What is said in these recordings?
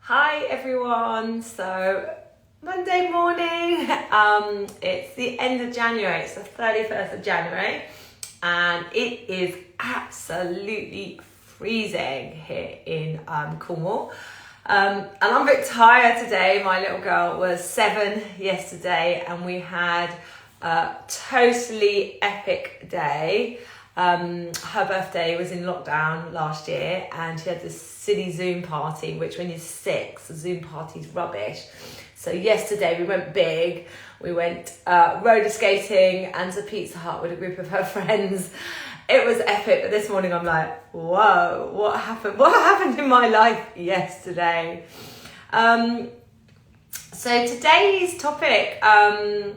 Hi everyone, so Monday morning, it's the end of January, it's the 31st of January and it is absolutely freezing here in Cornwall and I'm a bit tired today. My little girl was 7 yesterday and we had a totally epic day. Her birthday was in lockdown last year and she had this silly Zoom party, which when you're 6, the Zoom party's rubbish. So yesterday we went big. We went roller skating and to Pizza Hut with a group of her friends. It was epic, but this morning I'm like, whoa, what happened? What happened in my life yesterday? So today's topic, I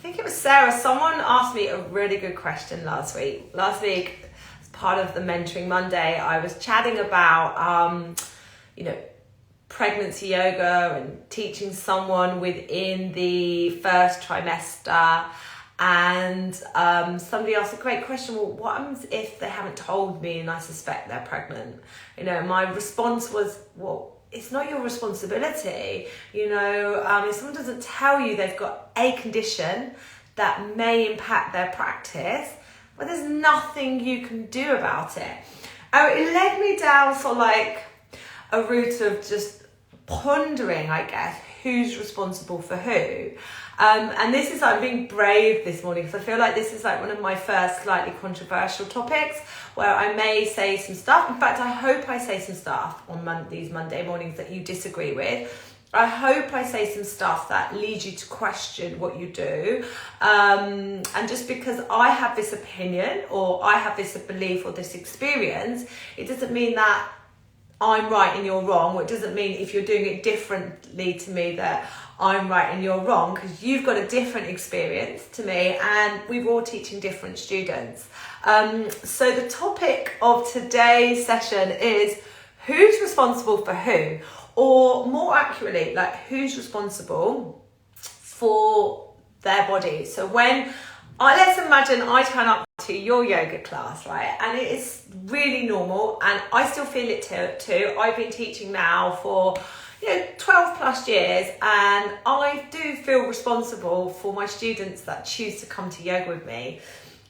think it was Sarah. Someone asked me a really good question last week. Last week, as part of the Mentoring Monday, I was chatting about, pregnancy yoga and teaching someone within the first trimester. And somebody asked a great question. Well, what happens if they haven't told me and I suspect they're pregnant? My response was, well, it's not your responsibility. If someone doesn't tell you they've got a condition that may impact their practice, well, there's nothing you can do about it. It led me down for like a route of just pondering, I guess, who's responsible for who. And this is, I'm being brave this morning because I feel like this is like one of my first slightly controversial topics where I may say some stuff. In fact, I hope I say some stuff on these Monday mornings that you disagree with. I hope I say some stuff that leads you to question what you do. And just because I have this opinion or I have this belief or this experience, it doesn't mean that I'm right and you're wrong, or it doesn't mean if you're doing it differently to me that I'm right and you're wrong, because you've got a different experience to me and we're all teaching different students. So the topic of today's session is who's responsible for who, or more accurately, like who's responsible for their body. So let's imagine I turn up to your yoga class, right? And it is really normal and I still feel it too. I've been teaching now for 12 plus years and I do feel responsible for my students that choose to come to yoga with me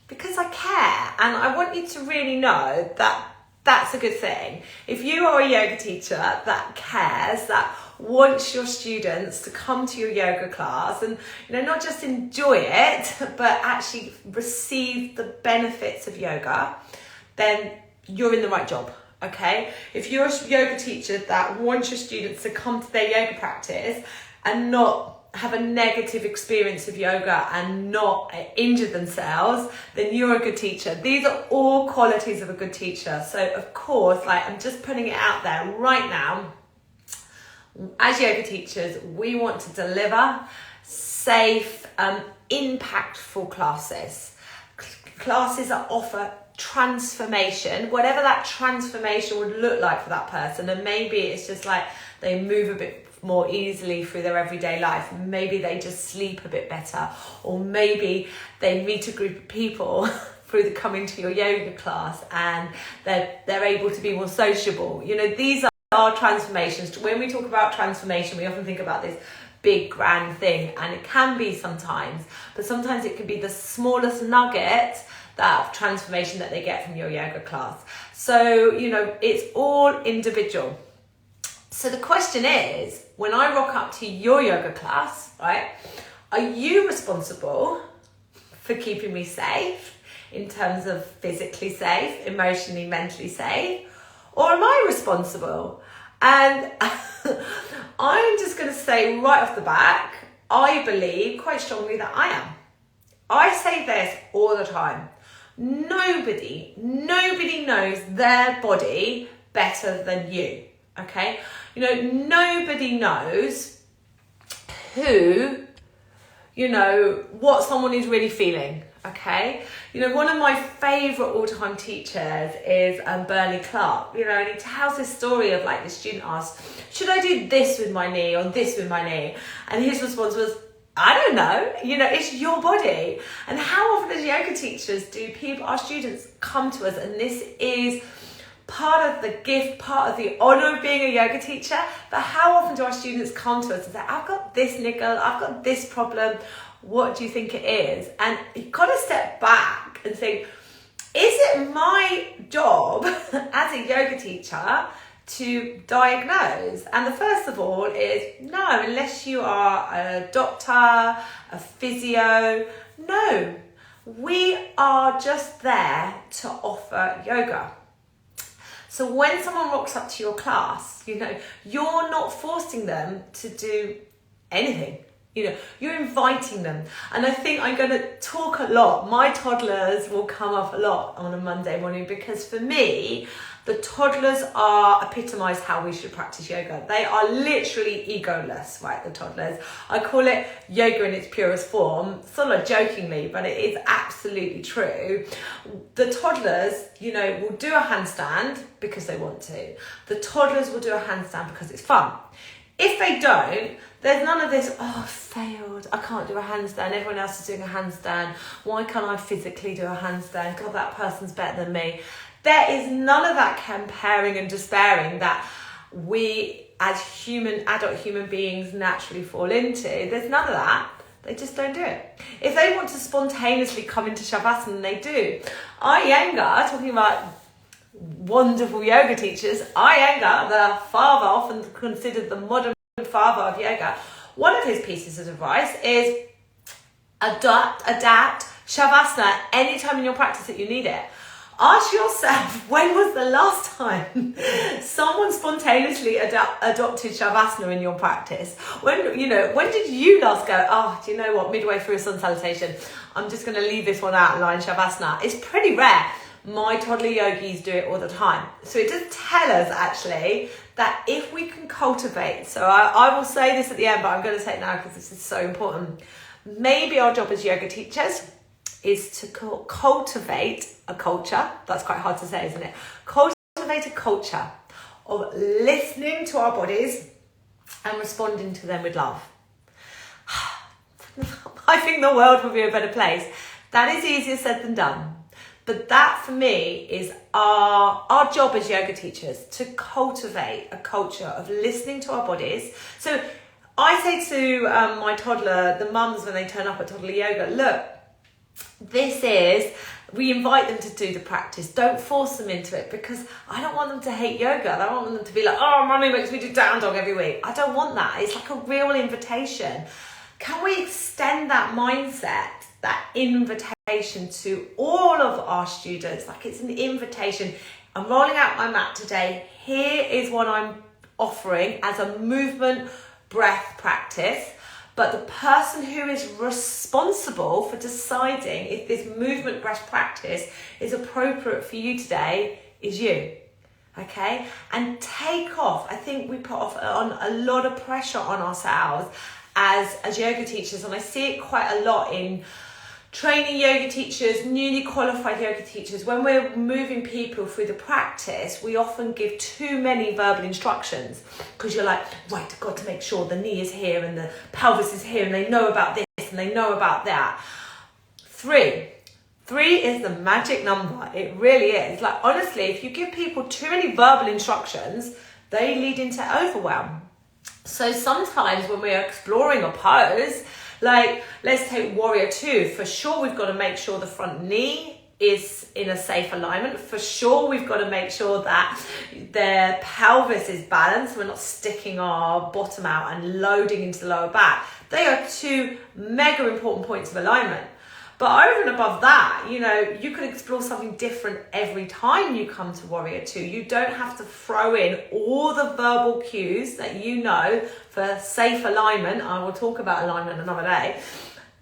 because I care and I want you to really know that that's a good thing. If you are a yoga teacher that cares, that wants your students to come to your yoga class and not just enjoy it but actually receive the benefits of yoga, then you're in the right job. Okay, if you're a yoga teacher that wants your students to come to their yoga practice and not have a negative experience of yoga and not injure themselves, then you're a good teacher. These are all qualities of a good teacher. So of course, I'm just putting it out there right now. As yoga teachers, we want to deliver safe, impactful classes. Classes that offer transformation, whatever that transformation would look like for that person. And maybe it's just like they move a bit more easily through their everyday life. Maybe they just sleep a bit better, or maybe they meet a group of people through the coming to your yoga class and they're able to be more sociable. These are transformations. When we talk about transformation, we often think about this big grand thing, and it can be sometimes, but sometimes it can be the smallest nugget of transformation that they get from your yoga class. So it's all individual. So the question is, when I rock up to your yoga class, right, are you responsible for keeping me safe in terms of physically safe, emotionally, mentally safe, or am I responsible? And I'm just going to say right off the back, I believe quite strongly that I am. I say this all the time. Nobody knows their body better than you, okay? Nobody knows what someone is really feeling, okay? One of my favourite all-time teachers is Bernie Clark, and he tells this story of the student asked, should I do this with my knee or this with my knee? And his response was, I don't know, it's your body. And how often as yoga teachers do our students come to us, and this is part of the gift, part of the honor of being a yoga teacher. But how often do our students come to us and say, I've got this niggle, I've got this problem, what do you think it is? And you've got to step back and think, is it my job as a yoga teacher to diagnose? And the first of all is no, unless you are a doctor, a physio, no. We are just there to offer yoga. So when someone rocks up to your class, you know, you're not forcing them to do anything. You know, you're inviting them. And I think I'm going to talk a lot. My toddlers will come up a lot on a Monday morning, because for me, the toddlers are epitomised how we should practice yoga. They are literally egoless, right, the toddlers. I call it yoga in its purest form, sort of jokingly, but it is absolutely true. The toddlers, you know, will do a handstand because they want to. The toddlers will do a handstand because it's fun. If they don't, there's none of this, oh, I failed, I can't do a handstand, everyone else is doing a handstand, why can't I physically do a handstand, God, that person's better than me. There is none of that comparing and despairing that we as adult human beings naturally fall into. There's none of that. They just don't do it. If they want to spontaneously come into Shavasana, they do. Iyengar, talking about wonderful yoga teachers, Iyengar, the father, often considered the modern father of yoga, one of his pieces of advice is adapt Shavasana anytime in your practice that you need it. Ask yourself, when was the last time someone spontaneously adopted Shavasana in your practice? When did you last go, oh, do you know what, midway through a sun salutation, I'm just going to leave this one out and line Shavasana? It's pretty rare. My toddler yogis do it all the time. So it does tell us actually that if we can cultivate, so I will say this at the end, but I'm going to say it now because this is so important. Maybe our job as yoga teachers is to cultivate a culture. That's quite hard to say, isn't it? Cultivate a culture of listening to our bodies and responding to them with love. I think the world would be a better place. That is easier said than done. But that for me is our job as yoga teachers, to cultivate a culture of listening to our bodies. So I say to my toddler, the mums when they turn up at toddler yoga, look, we invite them to do the practice. Don't force them into it, because I don't want them to hate yoga. I don't want them to be like, oh, mummy makes me do down dog every week. I don't want that. It's like a real invitation. Can we extend that mindset, that invitation to all of our students? Like it's an invitation. I'm rolling out my mat today. Here is what I'm offering as a movement breath practice. But the person who is responsible for deciding if this movement breath practice is appropriate for you today is you. Okay? And take off. I think we put on a lot of pressure on ourselves as yoga teachers, and I see it quite a lot in training yoga teachers, newly qualified yoga teachers. When we're moving people through the practice, we often give too many verbal instructions, because you're like, right, I've got to make sure the knee is here and the pelvis is here and they know about this and they know about that. 3 is the magic number. It really is. Like, honestly, if you give people too many verbal instructions, they lead into overwhelm. So sometimes when we're exploring a pose, like let's take warrior 2, for sure we've got to make sure the front knee is in a safe alignment. For sure we've got to make sure that the pelvis is balanced. We're not sticking our bottom out and loading into the lower back. They are 2 mega important points of alignment. But over and above that, you know, you could explore something different every time you come to Warrior 2. You don't have to throw in all the verbal cues that you know for safe alignment. I will talk about alignment another day,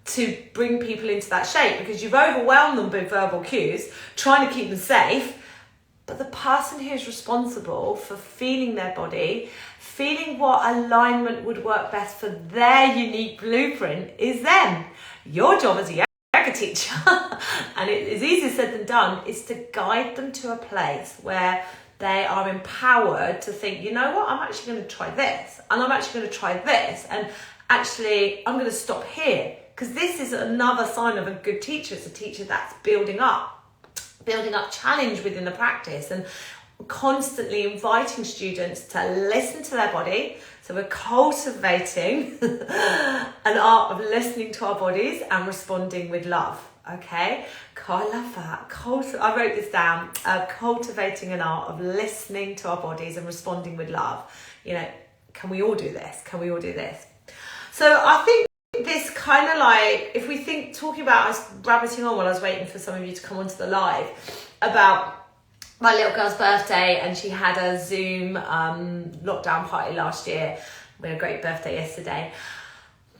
to bring people into that shape, because you've overwhelmed them with verbal cues, trying to keep them safe. But the person who is responsible for feeling their body, feeling what alignment would work best for their unique blueprint, is them. Your job as a yoga teacher, and it is easier said than done, is to guide them to a place where they are empowered to think, you know what, I'm actually going to try this, and I'm actually going to try this, and actually I'm going to stop here, because this is another sign of a good teacher. It's a teacher that's building up challenge within the practice. And constantly inviting students to listen to their body. So we're cultivating an art of listening to our bodies and responding with love. Okay, I love that. I wrote this down. Cultivating an art of listening to our bodies and responding with love. You know, can we all do this? Can we all do this? So I think this kind of like, if we think, talking about, I was rabbiting on while I was waiting for some of you to come onto the live, about my little girl's birthday, and she had a Zoom lockdown party last year. We had a great birthday yesterday.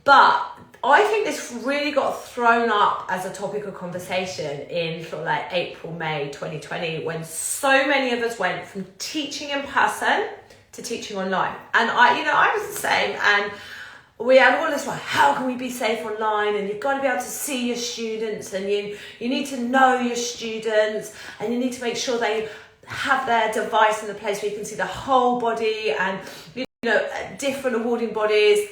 But I think this really got thrown up as a topic of conversation in sort of like April, May 2020, when so many of us went from teaching in person to teaching online. And I was the same, and we had all this like, how can we be safe online? And you've got to be able to see your students, and you need to know your students, and you need to make sure they have their device in the place where you can see the whole body, and different awarding bodies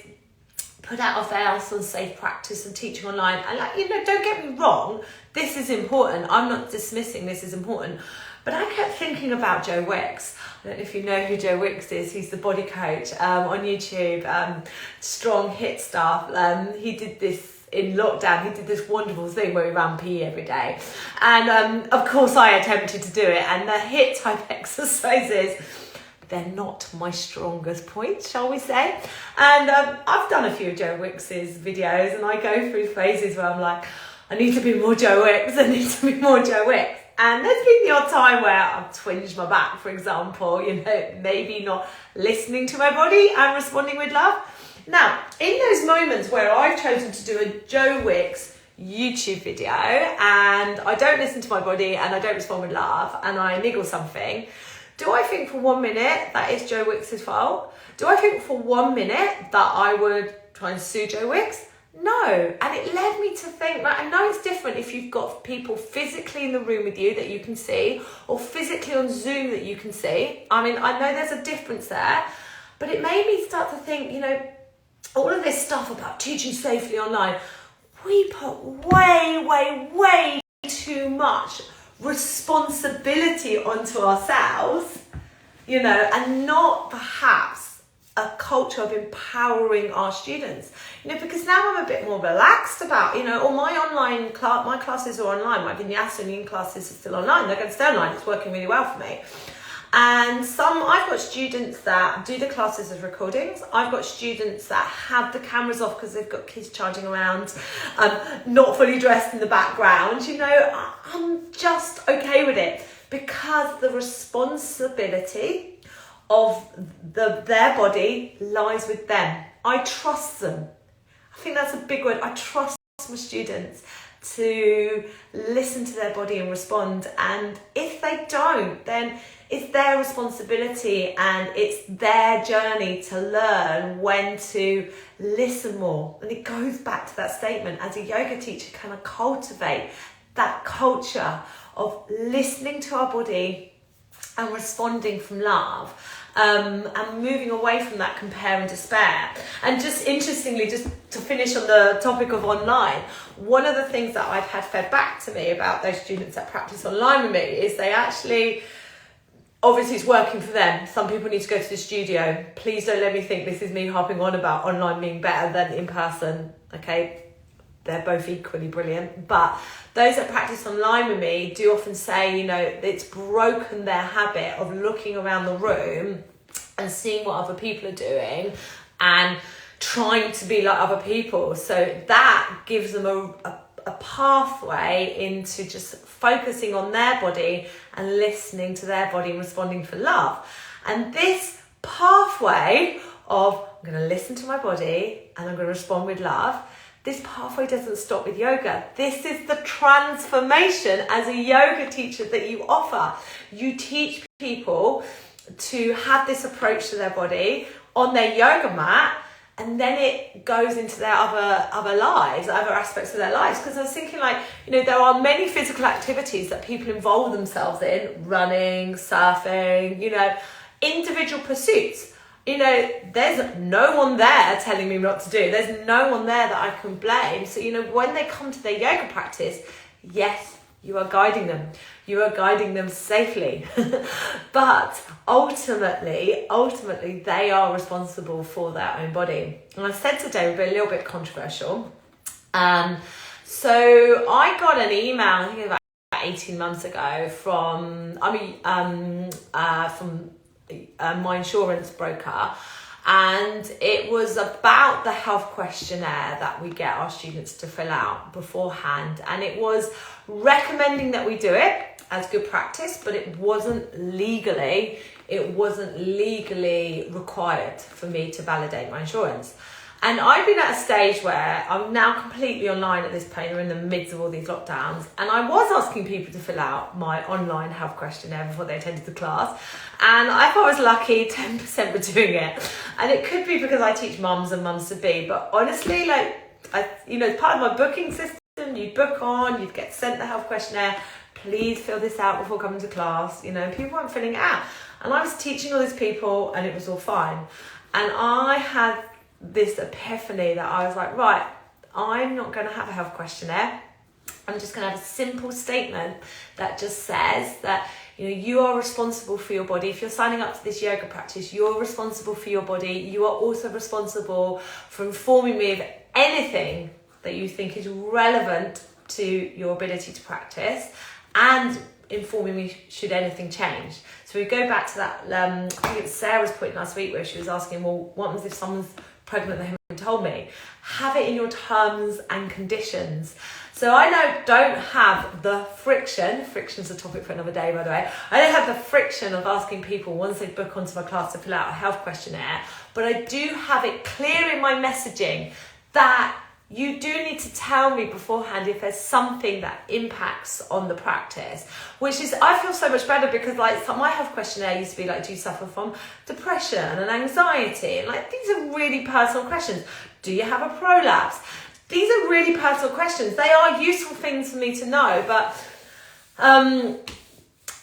put out a veil on safe practice and teaching online. And don't get me wrong, this is important. I'm not dismissing this is important. But I kept thinking about Joe Wicks. I don't know if you know who Joe Wicks is. He's the body coach on YouTube, strong hit stuff. He did this in lockdown. He did this wonderful thing where he ran PE every day. And of course I attempted to do it. And the hit type exercises, they're not my strongest point, shall we say. And I've done a few of Joe Wicks's videos, and I go through phases where I'm like, I need to be more Joe Wicks, I need to be more Joe Wicks. And there's been the odd time where I've twinged my back, for example, maybe not listening to my body and responding with love. Now, in those moments where I've chosen to do a Joe Wicks YouTube video and I don't listen to my body and I don't respond with love and I niggle something, do I think for 1 minute that it's Joe Wicks' fault? Do I think for 1 minute that I would try and sue Joe Wicks? No. And it led me to think, like, I know it's different if you've got people physically in the room with you that you can see, or physically on Zoom that you can see. I mean, I know there's a difference there, but it made me start to think, all of this stuff about teaching safely online, we put way too much responsibility onto ourselves, and not perhaps a culture of empowering our students, because now I'm a bit more relaxed about, all my classes are online, my vinyasa and yin classes are still online, they're going to stay online, it's working really well for me. And I've got students that do the classes as recordings. I've got students that have the cameras off because they've got kids charging around, not fully dressed in the background. I'm just okay with it because the responsibility of their body lies with them. I trust them. I think that's a big word. I trust my students to listen to their body and respond. And if they don't, then it's their responsibility and it's their journey to learn when to listen more. And it goes back to that statement, as a yoga teacher, can I cultivate that culture of listening to our body and responding from love, and moving away from that compare and despair. And just interestingly, just to finish on the topic of online, one of the things that I've had fed back to me about those students that practice online with me is they actually, obviously it's working for them. Some people need to go to the studio. Please don't let me think this is me harping on about online being better than in person, okay? They're both equally brilliant. But those that practice online with me do often say, it's broken their habit of looking around the room and seeing what other people are doing and trying to be like other people. So that gives them a pathway into just focusing on their body and listening to their body and responding for love. And this pathway of, I'm going to listen to my body and I'm going to respond with love, this pathway doesn't stop with yoga. This is the transformation as a yoga teacher that you offer. You teach people to have this approach to their body on their yoga mat, and then it goes into their other lives, other aspects of their lives. Because I was thinking, there are many physical activities that people involve themselves in, running, surfing, individual pursuits. There's no one there telling me what to do. There's no one there that I can blame. So, when they come to their yoga practice, yes, you are guiding them. you are guiding them safely. But ultimately, they are responsible for their own body. And I've said today will be a little bit controversial. So I got an email, I think about 18 months ago from my insurance broker, and it was about the health questionnaire that we get our students to fill out beforehand, and it was recommending that we do it as good practice, but it wasn't legally required for me to validate my insurance. And I've been at a stage where I'm now completely online at this point. We're in the midst of all these lockdowns. And I was asking people to fill out my online health questionnaire before they attended the class. And I thought I was lucky, 10% were doing it. And it could be because I teach mums and mums-to-be. But honestly, as part of my booking system, you book on, you'd get sent the health questionnaire. Please fill this out before coming to class. People weren't filling it out. And I was teaching all these people and it was all fine. And I had this epiphany that I was like, right, I'm not going to have a health questionnaire. I'm just going to have a simple statement that just says that you are responsible for your body. If you're signing up to this yoga practice, you're responsible for your body. You are also responsible for informing me of anything that you think is relevant to your ability to practice, and informing me should anything change. So we go back to that, I think it was Sarah's point last week where she was asking, well, what happens if someone's pregnant, they haven't told me? Have it in your terms and conditions. So I don't have the friction's a topic for another day, by the way. I don't have the friction of asking people once they book onto my class to fill out a health questionnaire, but I do have it clear in my messaging that you do need to tell me beforehand if there's something that impacts on the practice, which is, I feel so much better because my health questionnaire used to be do you suffer from depression and anxiety? And these are really personal questions. Do you have a prolapse? These are really personal questions. They are useful things for me to know, but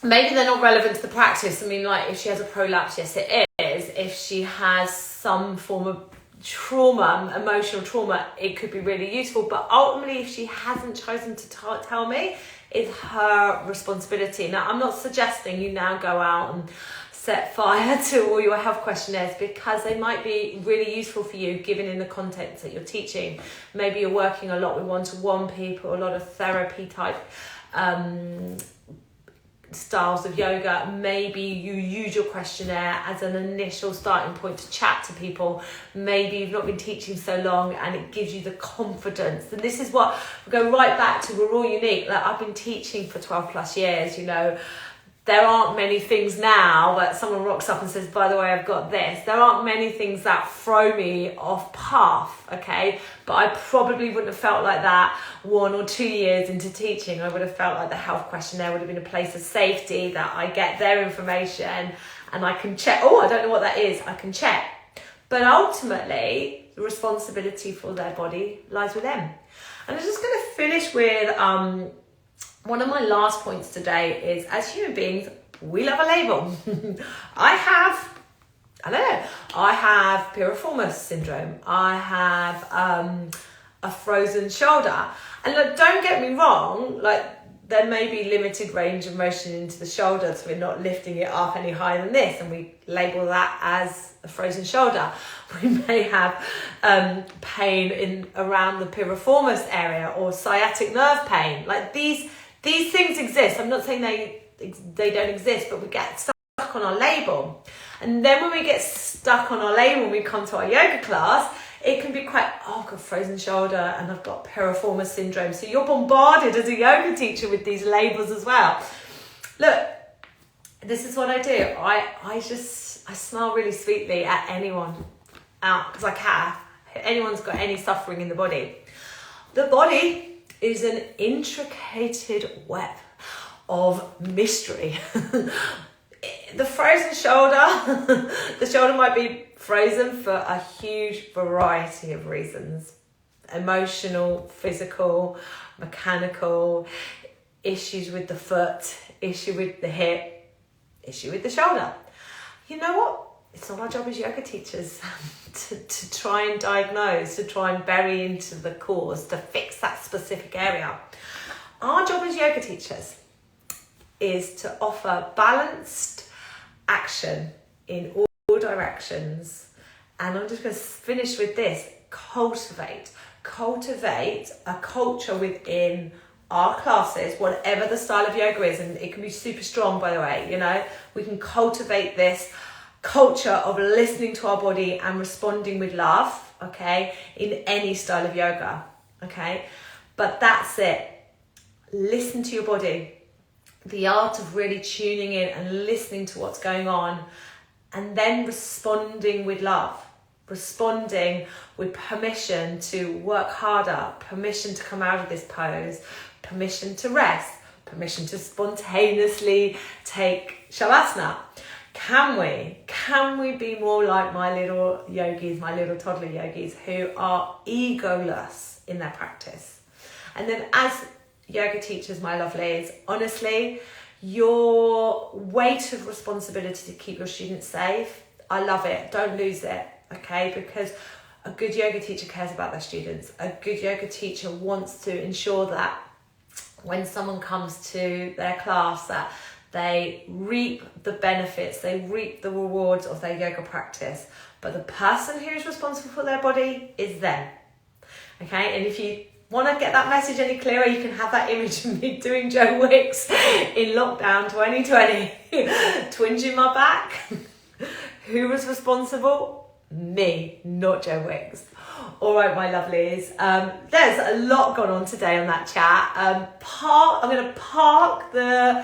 maybe they're not relevant to the practice. I mean, if she has a prolapse, yes it is. If she has some form of trauma, emotional trauma, it could be really useful, but ultimately if she hasn't chosen to tell me, it's her responsibility. Now, I'm not suggesting you now go out and set fire to all your health questionnaires, because they might be really useful for you given in the content that you're teaching. Maybe you're working a lot with one-to-one people, a lot of therapy type styles of yoga. Maybe you use your questionnaire as an initial starting point to chat to people. Maybe you've not been teaching so long and it gives you the confidence. And this is what we go right back to, we're all unique. I've been teaching for 12 plus years, there aren't many things now that someone rocks up and says, by the way, I've got this. There aren't many things that throw me off path, okay? But I probably wouldn't have felt like that 1 or 2 years into teaching. I would have felt like the health questionnaire would have been a place of safety, that I get their information and I can check. Oh, I don't know what that is. I can check. But ultimately, the responsibility for their body lies with them. And I'm just going to finish with one of my last points today is, as human beings, we love a label. I have piriformis syndrome. I have a frozen shoulder. And don't get me wrong, there may be limited range of motion into the shoulder, so we're not lifting it up any higher than this, and we label that as a frozen shoulder. We may have pain around the piriformis area, or sciatic nerve pain. These things exist. I'm not saying they don't exist, but we get stuck on our label. And then when we get stuck on our label, when we come to our yoga class, it can be quite, I've got frozen shoulder and I've got piriformis syndrome. So you're bombarded as a yoga teacher with these labels as well. Look, this is what I do. I smile really sweetly at anyone out, because I can. Anyone's got any suffering in the body. The body is an intricated web of mystery. The frozen shoulder, the shoulder might be frozen for a huge variety of reasons. Emotional, physical, mechanical, issues with the foot, issue with the hip, issue with the shoulder. You know what? It's not our job as yoga teachers to try and diagnose, to try and bury into the cause, to fix that specific area. Our job as yoga teachers is to offer balanced action in all directions. And I'm just going to finish with this. Cultivate a culture within our classes, whatever the style of yoga is, and it can be super strong, by the way, you know, we can cultivate this culture of listening to our body and responding with love, okay, in any style of yoga, okay, but that's it. Listen to your body, the art of really tuning in and listening to what's going on, and then responding with love. Responding with permission to work harder, permission to come out of this pose, permission to rest, permission to spontaneously take shavasana. Can we be more like my little yogis, my little toddler yogis, who are egoless in their practice? And then as yoga teachers, my lovelies, honestly, your weight of responsibility to keep your students safe, I love it. Don't lose it. Okay, because a good yoga teacher cares about their students. A good yoga teacher wants to ensure that when someone comes to their class, that they reap the benefits, they reap the rewards of their yoga practice. But the person who is responsible for their body is them. Okay, and if you want to get that message any clearer, you can have that image of me doing Joe Wicks in lockdown 2020. Twinge in my back. Who was responsible? Me, not Joe Wicks. All right, my lovelies. There's a lot gone on today on that chat. I'm going to park the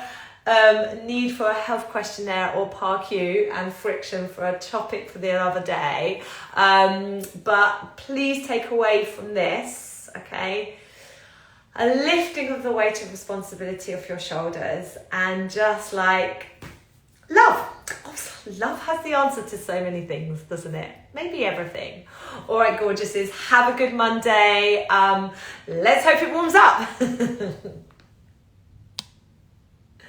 need for a health questionnaire or park you and friction for a topic for the other day. But please take away from this, okay, a lifting of the weight of responsibility off your shoulders, and just like love. Love has the answer to so many things, doesn't it? Maybe everything. All right, gorgeouses, have a good Monday. Let's hope it warms up.